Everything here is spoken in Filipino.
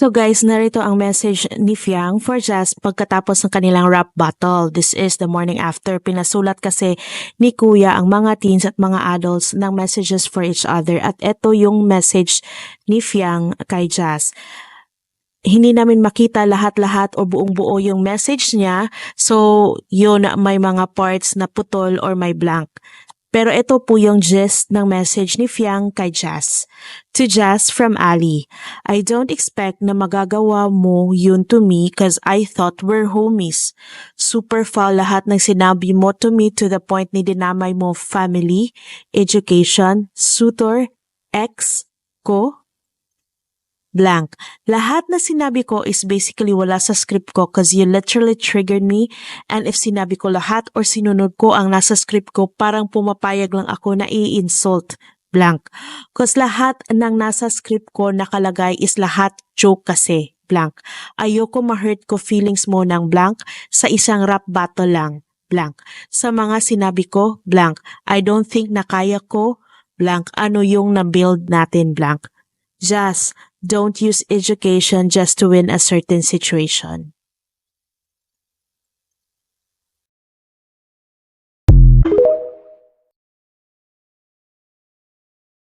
So guys, narito ang message ni Fiang for Jazz pagkatapos ng kanilang rap battle. This is the morning after. Pinasulat kasi ni Kuya ang mga teens at mga adults ng messages for each other. At ito yung message ni Fiang kay Jazz. Hindi namin makita lahat-lahat o buong-buo yung message niya. So, yun, may mga parts na putol or may blank. Pero ito po yung gist ng message ni Fiang kay Jazz. To Jazz from Ali, I don't expect na magagawa mo yun to me cause I thought we're homies. Super foul lahat ng sinabi mo to me to the point ni dinamay mo family, education, suitor, ex, ko, blank. Lahat na sinabi ko is basically wala sa script ko cause you literally triggered me, and if sinabi ko lahat or sinunod ko ang nasa script ko, parang pumapayag lang ako na i-insult, blank. Cause lahat ng nasa script ko nakalagay is lahat joke kasi, blank. Ayoko ma-hurt ko feelings mo ng blank sa isang rap battle lang, blank. Sa mga sinabi ko, blank. I don't think na kaya ko, blank. Ano yung na-build natin, blank. Just don't use education just to win a certain situation.